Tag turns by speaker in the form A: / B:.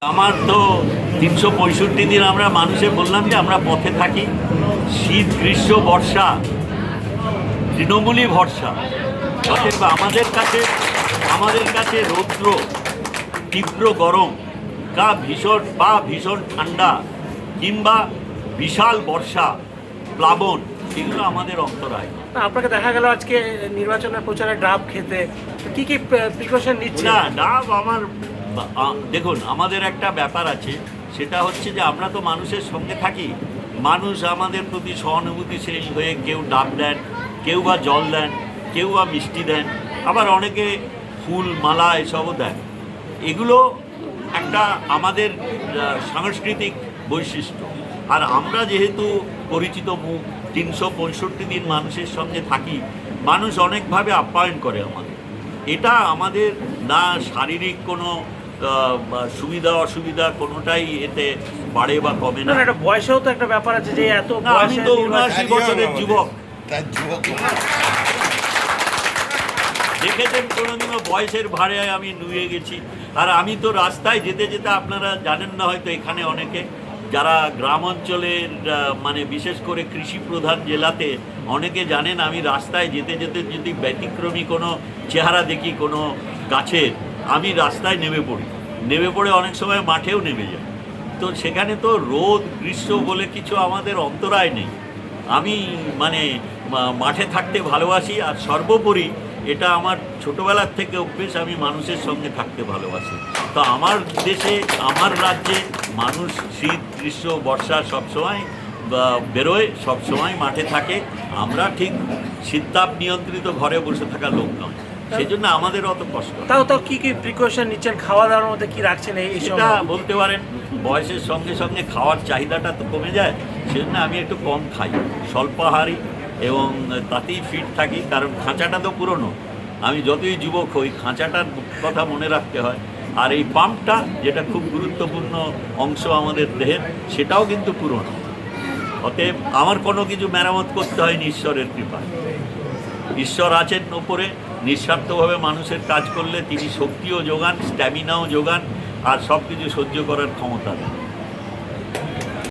A: আমার তো ৩৬৫ দিন আমরা মানুষে বললাম যে আমরা পথে থাকি, শীত গ্রীষ্ম বর্ষা তৃণমূলই ভরসা। অতএব আমাদের কাছে রৌদ্র, তীব্র গরম ভীষণ ঠান্ডা কিংবা বিশাল বর্ষা, প্লাবন, এগুলো আমাদের অন্তরায়।
B: আপনাকে দেখা গেল আজকে নির্বাচনের প্রচারে ডাব খেতে, কি কি প্রিকশন নিচ্ছে?
A: না, ডাব আমার দেখুন, আমাদের একটা ব্যাপার আছে, সেটা হচ্ছে যে আমরা তো মানুষের সঙ্গে থাকি। মানুষ আমাদের প্রতি সহানুভূতিশীল হয়ে কেউ ডাব দেন, কেউ বা জল দেন, কেউ বা মিষ্টি দেন, আবার অনেকে ফুল মালা এসবও দেন। এগুলো একটা আমাদের সাংস্কৃতিক বৈশিষ্ট্য। আর আমরা যেহেতু পরিচিত মুখ, ৩৬৫ দিন মানুষের সঙ্গে থাকি, মানুষ অনেকভাবে আপ্যায়ন করে আমাদের। এটা আমাদের না শারীরিক কোনো সুবিধা অসুবিধা কোনোটাই এতে বাড়ে বা কমে না।
B: একটা বয়সেও তো একটা ব্যাপার আছে যে এত
A: আমি তো ৭৯ বছরের যুবক। দেখেছেন কোনোদিনও বয়সের ভারে আমি নুয়ে গেছি। আর আমি তো রাস্তায় যেতে যেতে, আপনারা জানেন না হয়তো, এখানে অনেকে যারা গ্রাম অঞ্চলের মানে বিশেষ করে কৃষি প্রধান জেলাতে অনেকে জানেন, আমি রাস্তায় যেতে যেতে যদি ব্যতিক্রমী কোনো চেহারা দেখি কোনো গাছের, আমি রাস্তায় নেমে পড়ে অনেক সময় মাঠেও নেমে যাই। তো সেখানে তো রোদ গ্রীষ্ম বলে কিছু আমাদের অন্তরায় নেই। আমি মানে মাঠে থাকতে ভালোবাসি, আর সর্বোপরি এটা আমার ছোটোবেলার থেকে অভ্যেস, আমি মানুষের সঙ্গে থাকতে ভালোবাসি। তো আমার দেশে, আমার রাজ্যে মানুষ শীত গ্রীষ্ম বর্ষা সবসময় বেরোয়, সবসময় মাঠে থাকে। আমরা ঠিক শীততাপ নিয়ন্ত্রিত ঘরে বসে থাকা লোক নয়, সেই জন্য আমাদের অত কষ্ট।
B: তাও কি কি প্রিকশন নিচ্ছেন? খাওয়া দাওয়ার মধ্যে কি রাখছেন?
A: সেটা বলতে পারেন, বয়সের সঙ্গে সঙ্গে খাওয়ার চাহিদাটা তো কমে যায়, সেজন্য আমি একটু কম খাই, স্বল্পাহারী, এবং তাতেই ফিট থাকি। কারণ খাঁচাটা তো পুরনো, আমি যতই যুবক হই খাঁচাটার কথা মনে রাখতে হয়। আর এই পাম্পটা, যেটা খুব গুরুত্বপূর্ণ অংশ আমাদের দেহের, সেটাও কিন্তু পুরনো। অতএব আমার কোনো কিছু মেরামত করতে হয়নি ঈশ্বরের কৃপায়। ঈশ্বর আছেন ওপরে, নিঃস্বার্থভাবে মানুষের কাজ করলে তিনি শক্তিও যোগান, স্ট্যামিনাও যোগান, আর সব কিছু সহ্য করার ক্ষমতা দেন।